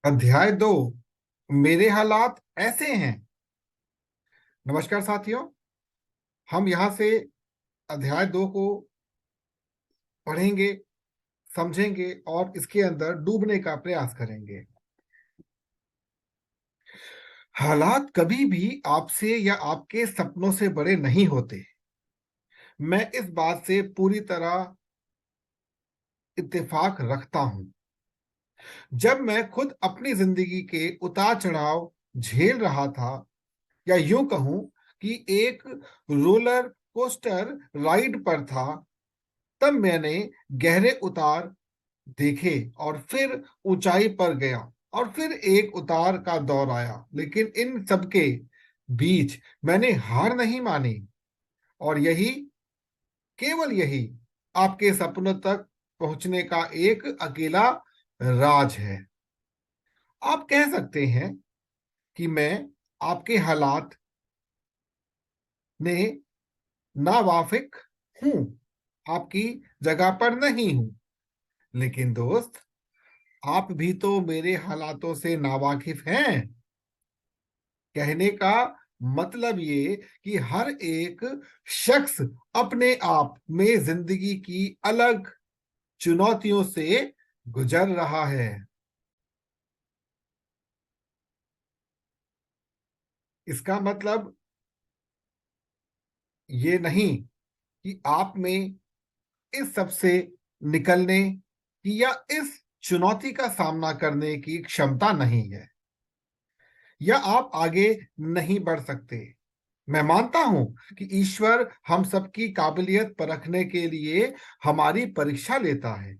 अध्याय 2। मेरे हालात ऐसे हैं। नमस्कार साथियों। हम यहाँ से अध्याय 2 को पढ़ेंगे, समझेंगे और इसके अंदर डूबने का प्रयास करेंगे। हालात कभी भी आपसे या आपके सपनों से बड़े नहीं होते। मैं इस बात से पूरी तरह इत्तेफाक रखता हूं। जब मैं खुद अपनी जिंदगी के उतार चढ़ाव झेल रहा था, या यूं कहूं कि एक रोलर कोस्टर राइड पर था, तब मैंने गहरे उतार देखे और फिर ऊंचाई पर गया और फिर एक उतार का दौर आया। लेकिन इन सबके बीच मैंने हार नहीं मानी। और केवल यही आपके सपनों तक पहुंचने का एक अकेला राज है। आप कह सकते हैं कि मैं आपके हालात में नावाफिक हूं, आपकी जगह पर नहीं हूं। लेकिन दोस्त, आप भी तो मेरे हालातों से नावाकिफ हैं। कहने का मतलब ये कि हर एक शख्स अपने आप में जिंदगी की अलग चुनौतियों से गुजर रहा है। इसका मतलब ये नहीं कि आप में इस सब से निकलने की या इस चुनौती का सामना करने की क्षमता नहीं है, या आप आगे नहीं बढ़ सकते। मैं मानता हूं कि ईश्वर हम सबकी काबिलियत परखने के लिए हमारी परीक्षा लेता है।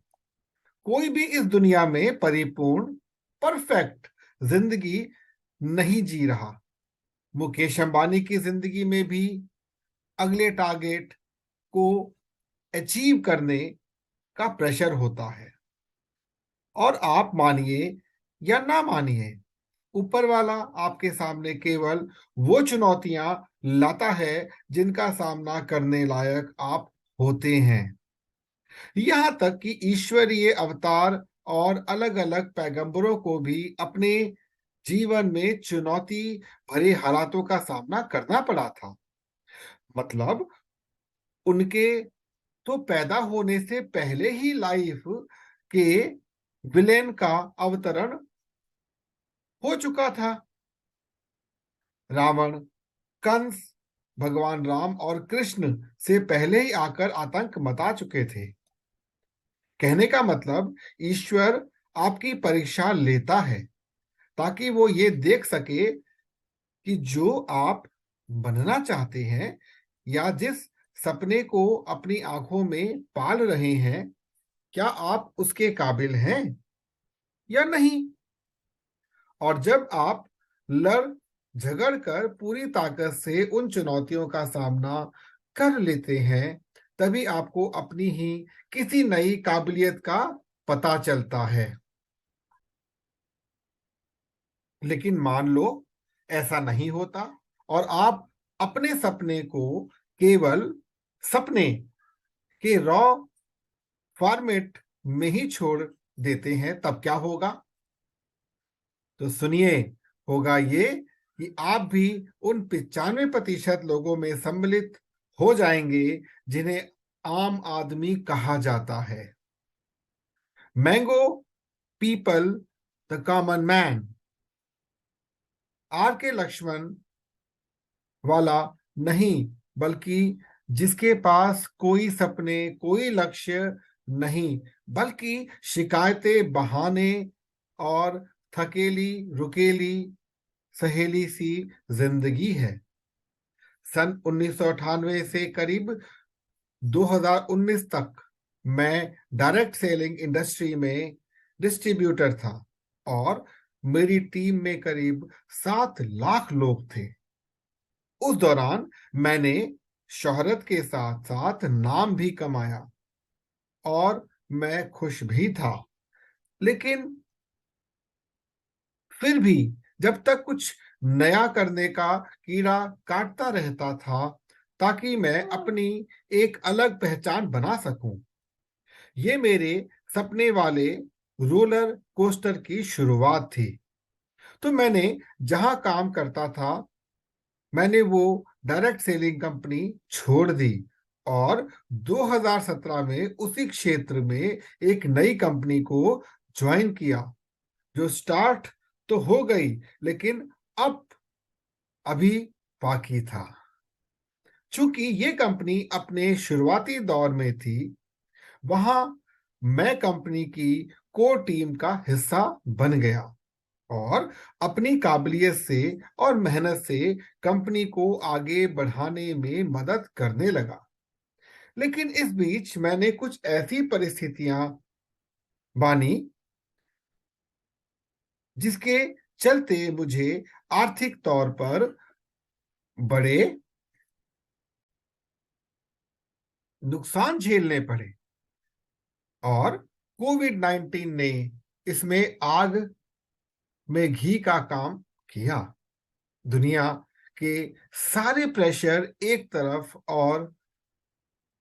कोई भी इस दुनिया में परिपूर्ण, परफेक्ट जिंदगी नहीं जी रहा। मुकेश अंबानी की जिंदगी में भी अगले टारगेट को अचीव करने का प्रेशर होता है। और आप मानिए या ना मानिए, ऊपर वाला आपके सामने केवल वो चुनौतियां लाता है जिनका सामना करने लायक आप होते हैं। यहाँ तक कि ईश्वरीय अवतार और अलग अलग पैगंबरों को भी अपने जीवन में चुनौती भरे हालातों का सामना करना पड़ा था। मतलब उनके तो पैदा होने से पहले ही लाइफ के विलेन का अवतरण हो चुका था। रावण, कंस, भगवान राम और कृष्ण से पहले ही आकर आतंक मचा चुके थे। कहने का मतलब ईश्वर आपकी परीक्षा लेता है ताकि वो ये देख सके कि जो आप बनना चाहते हैं या जिस सपने को अपनी आंखों में पाल रहे हैं, क्या आप उसके काबिल हैं या नहीं। और जब आप लड़ झगड़ कर पूरी ताकत से उन चुनौतियों का सामना कर लेते हैं, तभी आपको अपनी ही किसी नई काबिलियत का पता चलता है। लेकिन मान लो ऐसा नहीं होता और आप अपने सपने को केवल सपने के रॉ फॉर्मेट में ही छोड़ देते हैं, तब क्या होगा? तो सुनिए, होगा ये कि आप भी उन 95% लोगों में सम्मिलित हो जाएंगे जिन्हें आम आदमी कहा जाता है। Mango people, the common man. R K Laxman वाला नहीं, बल्कि जिसके पास कोई सपने, कोई लक्ष्य नहीं, बल्कि शिकायतें, बहाने और थकेली रुकेली सहेली सी जिंदगी है। सन 1998 से करीब 2019 तक मैं डायरेक्ट सेलिंग इंडस्ट्री में डिस्ट्रीब्यूटर था और मेरी टीम में करीब 7 लाख लोग थे। उस दौरान मैंने शोहरत के साथ साथ नाम भी कमाया और मैं खुश भी था। लेकिन फिर भी जब तक कुछ नया करने का कीड़ा काटता रहता था ताकि मैं अपनी एक अलग पहचान बना सकूं। ये मेरे सपने वाले रोलर कोस्टर की शुरुआत थी। तो मैंने जहां काम करता था, मैंने वो डायरेक्ट सेलिंग कंपनी छोड़ दी और 2017 में उसी क्षेत्र में एक नई कंपनी को ज्वाइन किया, जो स्टार्ट तो हो गई, लेकिन अब अभी बाकी था। चूंकि ये कंपनी अपने शुरुआती दौर में थी, वहां मैं कंपनी की कोर टीम का हिस्सा बन गया और अपनी काबिलियत से और मेहनत से कंपनी को आगे बढ़ाने में मदद करने लगा। लेकिन इस बीच मैंने कुछ ऐसी परिस्थितियां बानी जिसके चलते मुझे आर्थिक तौर पर बड़े नुकसान झेलने पड़े और कोविड-19 ने इसमें आग में घी का काम किया। दुनिया के सारे प्रेशर एक तरफ और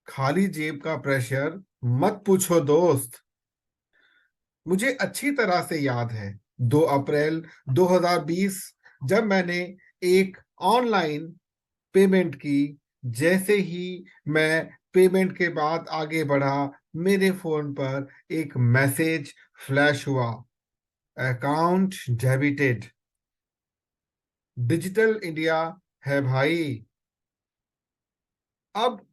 खाली जेब का प्रेशर मत पूछो दोस्त। मुझे अच्छी तरह से याद है 2 अप्रैल 2020, जब मैंने एक ऑनलाइन पेमेंट की। जैसे ही मैं पेमेंट के बाद आगे बढ़ा, मेरे फोन पर एक मैसेज फ्लैश हुआ, अकाउंट डेबिटेड। डिजिटल इंडिया है भाई। अब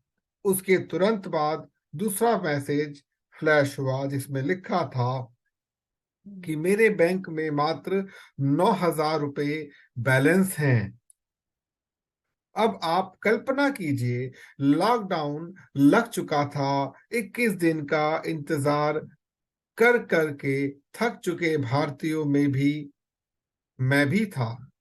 उसके तुरंत बाद दूसरा मैसेज फ्लैश हुआ जिसमें लिखा था कि मेरे बैंक में मात्र 9,000 रुपए बैलेंस हैं। अब आप कल्पना कीजिए, लॉकडाउन लग चुका था। 21 दिन का इंतजार कर करके थक चुके भारतीयों में भी मैं भी था।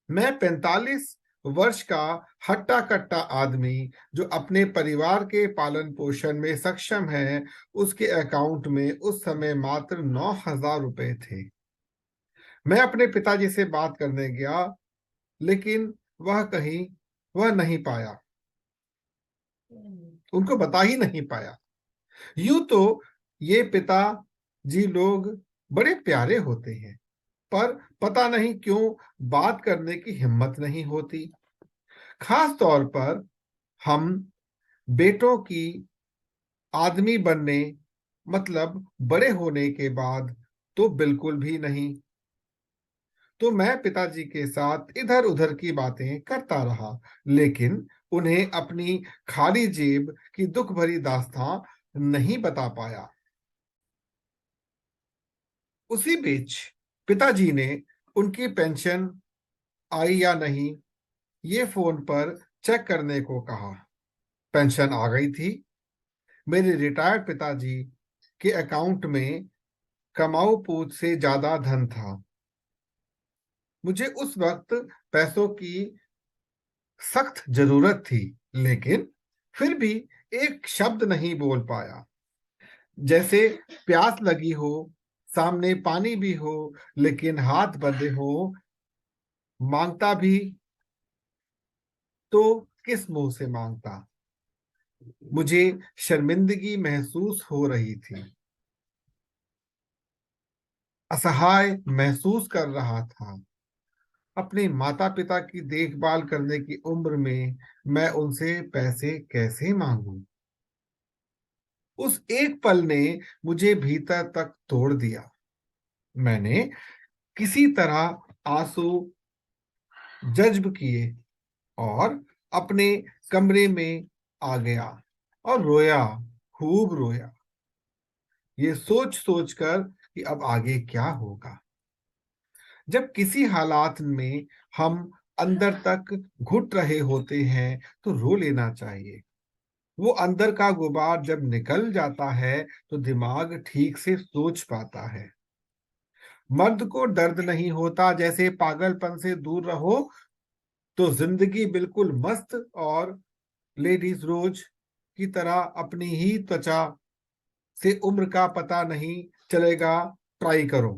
मैं 45 वर्ष का हट्टा कट्टा आदमी जो अपने परिवार के पालन पोषण में सक्षम है, उसके अकाउंट में उस समय मात्र 9,000 रुपए थे। मैं अपने पिताजी से बात करने गया, लेकिन वह नहीं पाया, उनको बता ही नहीं पाया। यूं तो ये पिताजी लोग बड़े प्यारे होते हैं, पर पता नहीं क्यों बात करने की हिम्मत नहीं होती। खास तौर पर हम बेटों की आदमी बनने, मतलब बड़े होने के बाद तो बिल्कुल भी नहीं। तो मैं पिताजी के साथ इधर उधर की बातें करता रहा, लेकिन उन्हें अपनी खाली जेब की दुख भरी दास्तां नहीं बता पाया। उसी बीच पिताजी ने उनकी पेंशन आई या नहीं, ये फोन पर चेक करने को कहा। पेंशन आ गई थी। मेरे रिटायर्ड पिताजी के अकाउंट में कमाऊ पूत से ज्यादा धन था। मुझे उस वक्त पैसों की सख्त जरूरत थी, लेकिन फिर भी एक शब्द नहीं बोल पाया। जैसे प्यास लगी हो, सामने पानी भी हो, लेकिन हाथ बंधे हो। मांगता भी तो किस मुंह से मांगता। मुझे शर्मिंदगी महसूस हो रही थी, असहाय महसूस कर रहा था। अपने माता पिता की देखभाल करने की उम्र में मैं उनसे पैसे कैसे मांगूं। उस एक पल ने मुझे भीतर तक तोड़ दिया। मैंने किसी तरह आंसू जज्ब किए और अपने कमरे में आ गया और रोया, खूब रोया, ये सोच सोच कर कि अब आगे क्या होगा। जब किसी हालात में हम अंदर तक घुट रहे होते हैं तो रो लेना चाहिए। वो अंदर का गुबार जब निकल जाता है तो दिमाग ठीक से सोच पाता है। मर्द को दर्द नहीं होता, जैसे पागलपन से दूर रहो तो जिंदगी बिल्कुल मस्त और लेडीज रोज की तरह अपनी ही त्वचा से उम्र का पता नहीं चलेगा। ट्राई करो।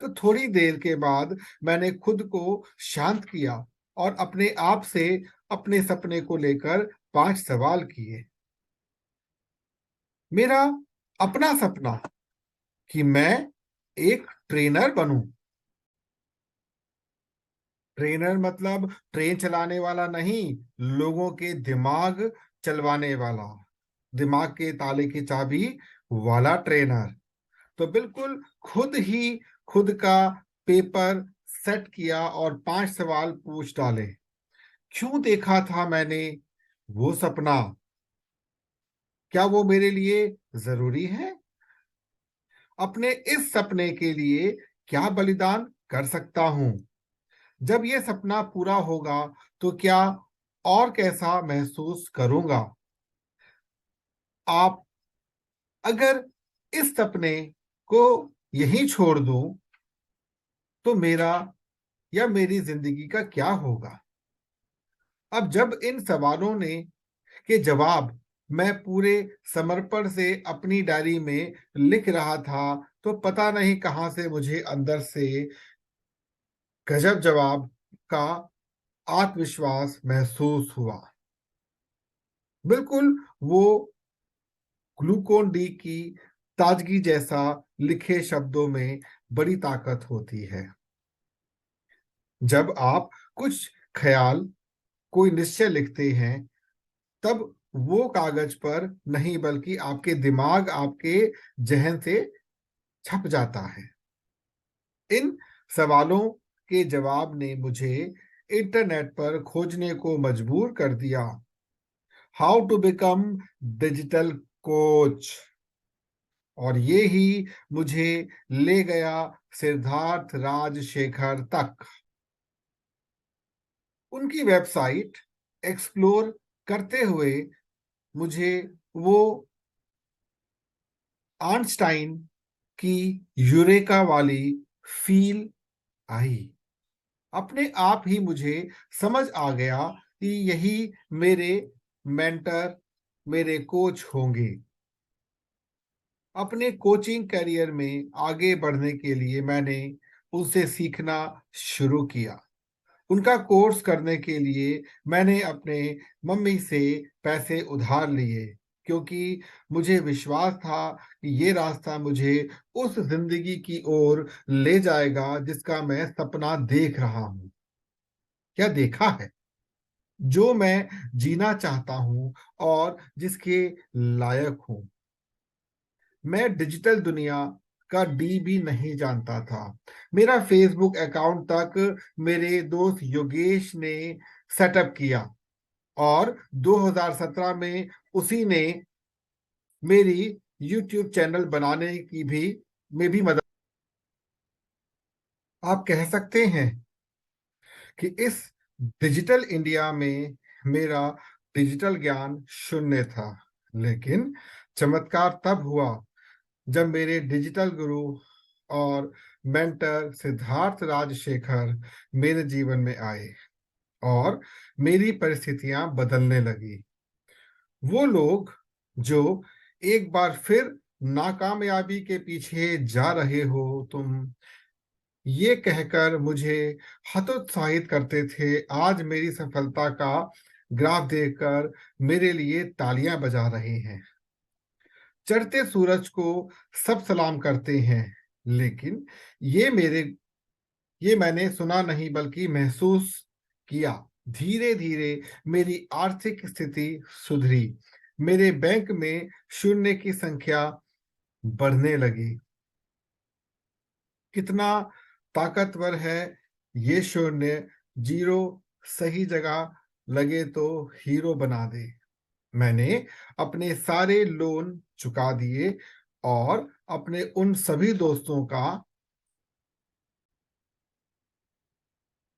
तो थोड़ी देर के बाद मैंने खुद को शांत किया और अपने आप से अपने सपने को लेकर 5 सवाल किए। मेरा अपना सपना कि मैं एक ट्रेनर बनूं। ट्रेनर मतलब ट्रेन चलाने वाला नहीं, लोगों के दिमाग चलवाने वाला, दिमाग के ताले की चाबी वाला ट्रेनर। तो बिल्कुल खुद ही खुद का पेपर सेट किया और 5 सवाल पूछ डाले। क्यों देखा था मैंने वो सपना? क्या वो मेरे लिए जरूरी है? अपने इस सपने के लिए क्या बलिदान कर सकता हूं? जब ये सपना पूरा होगा तो क्या और कैसा महसूस करूंगा? आप अगर इस सपने को यहीं छोड़ दूं तो मेरा या मेरी जिंदगी का क्या होगा? अब जब इन सवालों ने के जवाब मैं पूरे समर्पण से अपनी डायरी में लिख रहा था तो पता नहीं कहां से मुझे अंदर से गजब जवाब का आत्मविश्वास महसूस हुआ। बिल्कुल वो ग्लूकोन डी की ताजगी जैसा। लिखे शब्दों में बड़ी ताकत होती है। जब आप कुछ ख्याल, कोई निश्चय लिखते हैं तब वो कागज पर नहीं बल्कि आपके दिमाग, आपके जहन से छप जाता है। इन सवालों के जवाब ने मुझे इंटरनेट पर खोजने को मजबूर कर दिया। How to become digital coach. और ये ही मुझे ले गया सिद्धार्थ राजशेखर तक। उनकी वेबसाइट एक्सप्लोर करते हुए मुझे वो आइंस्टाइन की यूरेका वाली फील आई। अपने आप ही मुझे समझ आ गया कि यही मेरे मेंटर, मेरे कोच होंगे। अपने कोचिंग करियर में आगे बढ़ने के लिए मैंने उनसे सीखना शुरू किया। उनका कोर्स करने के लिए मैंने अपने मम्मी से पैसे उधार लिए, क्योंकि मुझे विश्वास था कि ये रास्ता मुझे उस जिंदगी की ओर ले जाएगा जिसका मैं सपना देख रहा हूं। क्या देखा है? जो मैं जीना चाहता हूं और जिसके लायक हूं। मैं डिजिटल दुनिया का डी भी नहीं जानता था। मेरा फेसबुक अकाउंट तक मेरे दोस्त योगेश ने सेटअप किया और 2017 में उसी ने मेरी यूट्यूब चैनल बनाने की भी में भी मदद। आप कह सकते हैं कि इस डिजिटल इंडिया में मेरा डिजिटल ज्ञान शून्य था, लेकिन चमत्कार तब हुआ जब मेरे डिजिटल गुरु और मेंटर सिद्धार्थ राजशेखर मेरे जीवन में आए और मेरी परिस्थितियां बदलने लगी। वो लोग जो एक बार फिर नाकामयाबी के पीछे जा रहे हो तुम, ये कहकर मुझे हतोत्साहित करते थे, आज मेरी सफलता का ग्राफ देखकर मेरे लिए तालियां बजा रहे हैं। चढ़ते सूरज को सब सलाम करते हैं, लेकिन ये मेरे ये मैंने सुना नहीं बल्कि महसूस किया। धीरे धीरे मेरी आर्थिक स्थिति सुधरी। मेरे बैंक में शून्य की संख्या बढ़ने लगी। कितना ताकतवर है ये शून्य! जीरो सही जगह लगे तो हीरो बना दे। मैंने अपने सारे लोन चुका दिए और अपने उन सभी दोस्तों का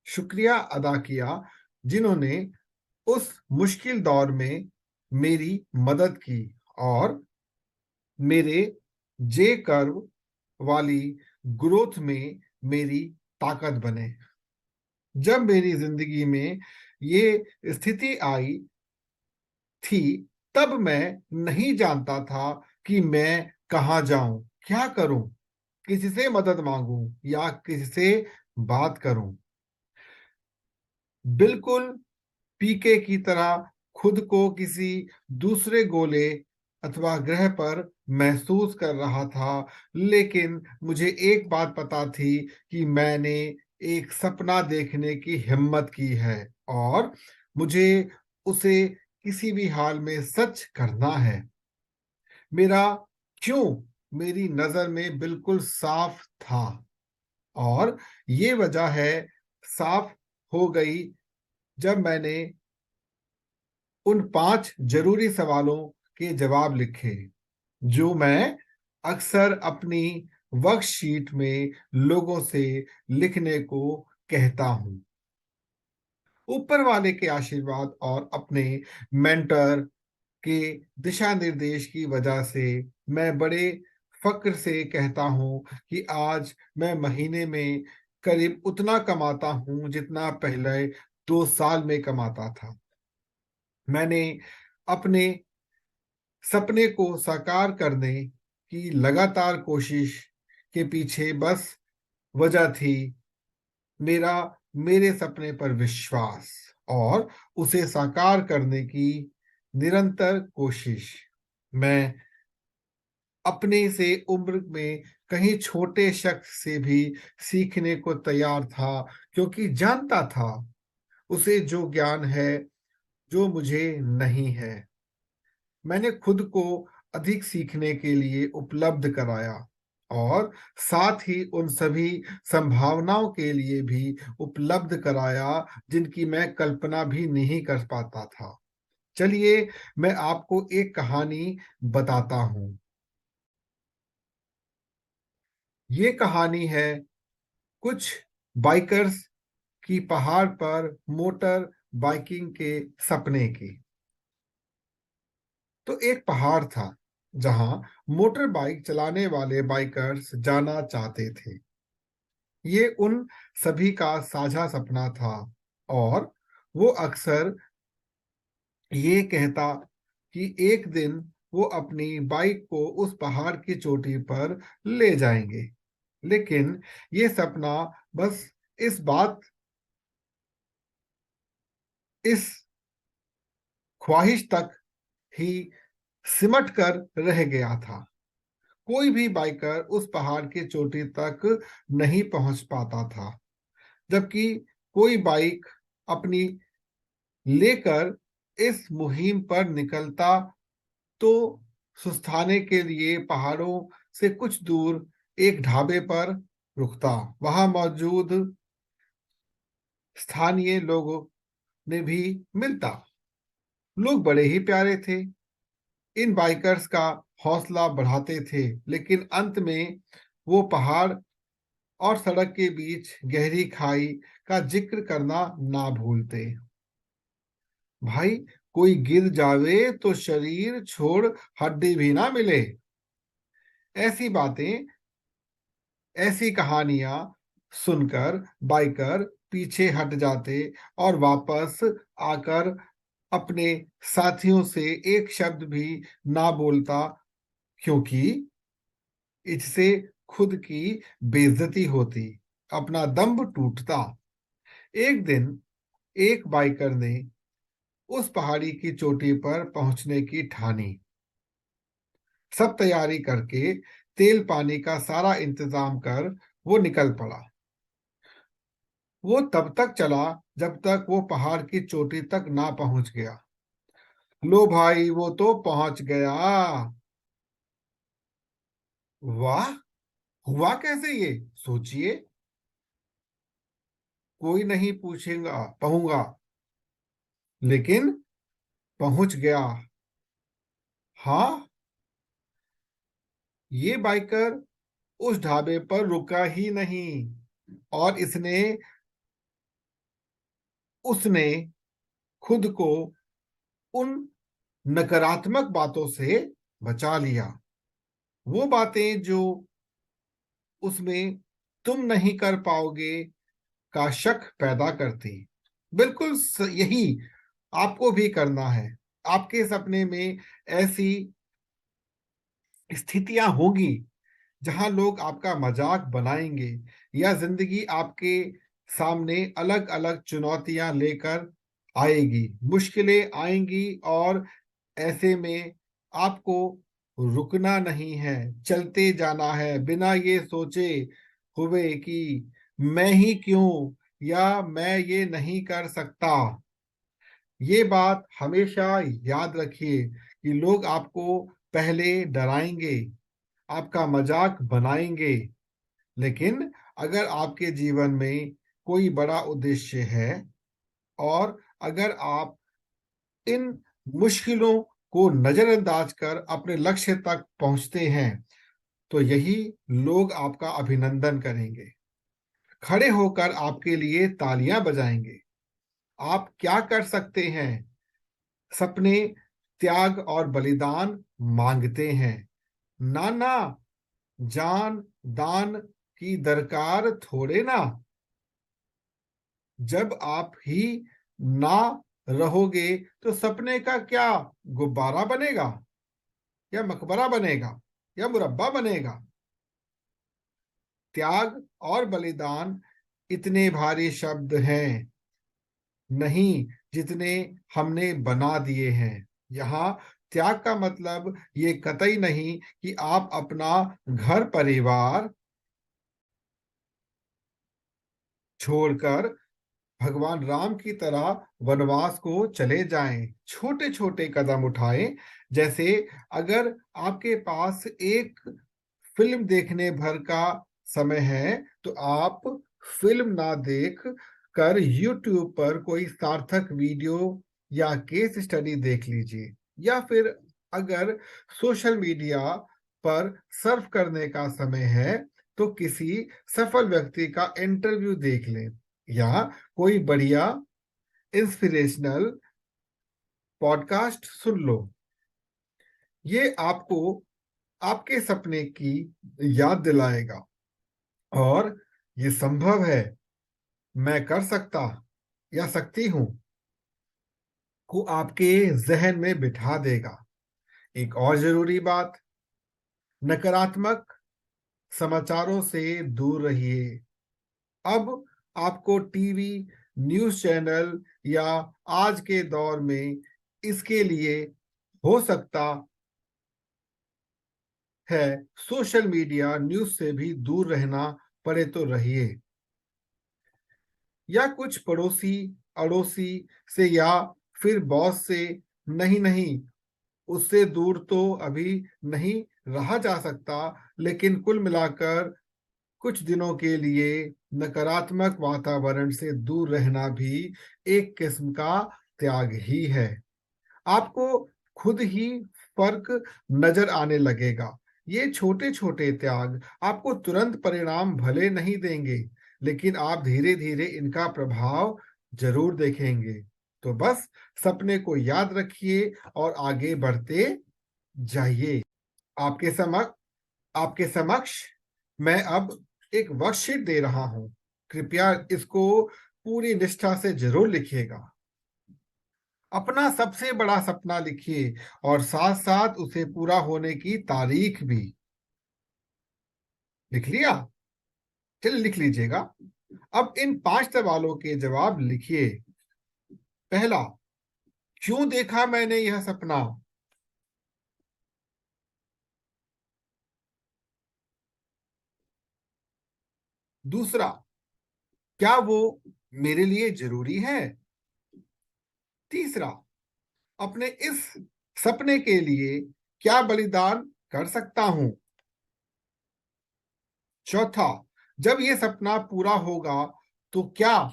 शुक्रिया अदा किया जिन्होंने उस मुश्किल दौर में मेरी मदद की और मेरे जे कर्व वाली ग्रोथ में मेरी ताकत बने। जब मेरी जिंदगी में ये स्थिति आई थी तब मैं नहीं जानता था कि मैं कहाँ जाऊं, क्या करूं, किसी से मदद मांगूं या किसी से बात करूं। बिल्कुल पीके की तरह खुद को किसी दूसरे गोले अथवा ग्रह पर महसूस कर रहा था, लेकिन मुझे एक बात पता थी कि मैंने एक सपना देखने की हिम्मत की है और मुझे उसे किसी भी हाल में सच करना है। मेरा क्यों मेरी नजर में बिल्कुल साफ था और ये वजह है साफ हो गई जब मैंने उन 5 जरूरी सवालों के जवाब लिखे जो मैं अक्सर अपनी वर्कशीट में लोगों से लिखने को कहता हूं। ऊपर वाले के आशीर्वाद और अपने मेंटर के दिशा निर्देश की वजह से मैं बड़े फक्र से कहता हूं कि आज मैं महीने में करीब उतना कमाता हूं जितना पहले 2 साल में कमाता था। मैंने अपने सपने को साकार करने की लगातार कोशिश के पीछे बस वजह थी मेरा मेरे सपने पर विश्वास और उसे साकार करने की निरंतर कोशिश। मैं अपने से उम्र में कहीं छोटे शख्स से भी सीखने को तैयार था क्योंकि जानता था उसे जो ज्ञान है जो मुझे नहीं है। मैंने खुद को अधिक सीखने के लिए उपलब्ध कराया और साथ ही उन सभी संभावनाओं के लिए भी उपलब्ध कराया जिनकी मैं कल्पना भी नहीं कर पाता था। चलिए मैं आपको एक कहानी बताता हूं। ये कहानी है कुछ बाइकर्स की पहाड़ पर मोटर बाइकिंग के सपने की। तो एक पहाड़ था जहां मोटर बाइक चलाने वाले बाइकर्स जाना चाहते थे। ये उन सभी का साझा सपना था और वो अक्सर ये कहता कि एक दिन वो अपनी बाइक को उस पहाड़ की चोटी पर ले जाएंगे। लेकिन ये सपना बस इस बात इस ख्वाहिश तक ही सिमट कर रह गया था। कोई भी बाइकर उस पहाड़ की चोटी तक नहीं पहुंच पाता था, जबकि कोई बाइक अपनी लेकर इस मुहिम पर निकलता तो सुस्ताने के लिए पहाड़ों से कुछ दूर एक ढाबे पर रुकता। वहां मौजूद स्थानीय लोगों ने भी मिलता। लोग बड़े ही प्यारे थे, इन बाइकर्स का हौसला बढ़ाते थे, लेकिन अंत में वो पहाड़ और सड़क के बीच गहरी खाई का जिक्र करना ना भूलते। भाई, कोई गिर जावे तो शरीर छोड़ हड्डी भी ना मिले। ऐसी बातें, ऐसी कहानियां सुनकर बाइकर पीछे हट जाते और वापस आकर अपने साथियों से एक शब्द भी ना बोलता, क्योंकि इससे खुद की बेइज्जती होती, अपना दम्भ टूटता। एक दिन एक बाइकर ने उस पहाड़ी की चोटी पर पहुंचने की ठानी। सब तैयारी करके तेल पानी का सारा इंतजाम कर वो निकल पड़ा। वो तब तक चला जब तक वो पहाड़ की चोटी तक ना पहुंच गया। लो भाई, वो तो पहुंच गया। वाह, हुआ कैसे ये? सोचिए। कोई नहीं पूछेगा कहूंगा, लेकिन पहुंच गया। हाँ, ये बाइकर उस ढाबे पर रुका ही नहीं और उसने खुद को उन नकारात्मक बातों से बचा लिया। वो बातें जो उसमें तुम नहीं कर पाओगे का शक पैदा करती। बिल्कुल यही आपको भी करना है। आपके सपने में ऐसी स्थितियां होगी जहां लोग आपका मजाक बनाएंगे या जिंदगी आपके सामने अलग अलग चुनौतियां लेकर आएगी, मुश्किलें आएंगी और ऐसे में आपको रुकना नहीं है, चलते जाना है, बिना ये सोचे हुए कि मैं ही क्यों या मैं ये नहीं कर सकता। ये बात हमेशा याद रखिए कि लोग आपको पहले डराएंगे, आपका मजाक बनाएंगे, लेकिन अगर आपके जीवन में कोई बड़ा उद्देश्य है और अगर आप इन मुश्किलों को नजरअंदाज कर अपने लक्ष्य तक पहुंचते हैं, तो यही लोग आपका अभिनंदन करेंगे, खड़े होकर आपके लिए तालियां बजाएंगे। आप क्या कर सकते हैं? सपने त्याग और बलिदान मांगते हैं। ना, जान दान की दरकार थोड़े ना। जब आप ही ना रहोगे तो सपने का क्या गुब्बारा बनेगा या मकबरा बनेगा या मुरब्बा बनेगा? त्याग और बलिदान इतने भारी शब्द हैं नहीं जितने हमने बना दिए हैं। यहाँ त्याग का मतलब ये कतई नहीं कि आप अपना घर परिवार छोड़कर भगवान राम की तरह वनवास को चले जाएं। छोटे छोटे कदम उठाएं। जैसे अगर आपके पास एक फिल्म देखने भर का समय है तो आप फिल्म ना देख कर यूट्यूब पर कोई सार्थक वीडियो या केस स्टडी देख लीजिए, या फिर अगर सोशल मीडिया पर सर्फ करने का समय है तो किसी सफल व्यक्ति का इंटरव्यू देख लें या कोई बढ़िया इंस्पिरेशनल पॉडकास्ट सुन लो। ये आपको आपके सपने की याद दिलाएगा और ये संभव है, मैं कर सकता या सकती हूं को आपके जहन में बिठा देगा। एक और जरूरी बात, नकारात्मक समाचारों से दूर रहिए। अब आपको टीवी, न्यूज़ चैनल या आज के दौर में इसके लिए हो सकता है सोशल मीडिया, न्यूज़ से भी दूर रहना पड़े तो रहिए, या कुछ पड़ोसी अड़ोसी से या फिर बॉस से। नहीं, उससे दूर तो अभी नहीं रहा जा सकता, लेकिन कुल मिलाकर कुछ दिनों के लिए नकारात्मक वातावरण से दूर रहना भी एक किस्म का त्याग ही है। आपको खुद ही फर्क नजर आने लगेगा। ये छोटे छोटे त्याग आपको तुरंत परिणाम भले नहीं देंगे, लेकिन आप धीरे धीरे इनका प्रभाव जरूर देखेंगे। तो बस सपने को याद रखिए और आगे बढ़ते जाइए। आपके समक्ष आपके समक्ष मैं अब एक वर्कशीट दे रहा हूं। कृपया इसको पूरी निष्ठा से जरूर लिखिएगा। अपना सबसे बड़ा सपना लिखिए और साथ साथ उसे पूरा होने की तारीख भी। लिख लिया? चलिए लिख लीजिएगा। अब इन 5 सवालों के जवाब लिखिए। पहला, क्यों देखा मैंने यह सपना? दूसरा, क्या वो मेरे लिए जरूरी है? तीसरा, अपने इस सपने के लिए क्या बलिदान कर सकता हूं? चौथा, जब ये सपना पूरा होगा तो क्या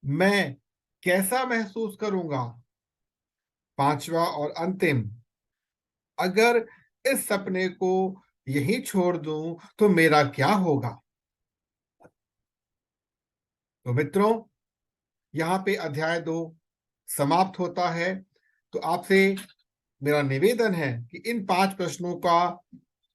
मैं कैसा महसूस करूंगा? पांचवा और अंतिम, अगर इस सपने को यही छोड़ दूं तो मेरा क्या होगा? तो मित्रों, यहाँ पे अध्याय 2 समाप्त होता है। तो आपसे मेरा निवेदन है कि इन 5 प्रश्नों का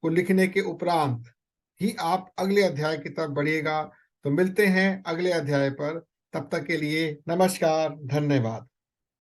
को लिखने के उपरांत ही आप अगले अध्याय की तरफ बढ़िएगा। तो मिलते हैं अगले अध्याय पर। तब तक के लिए नमस्कार, धन्यवाद।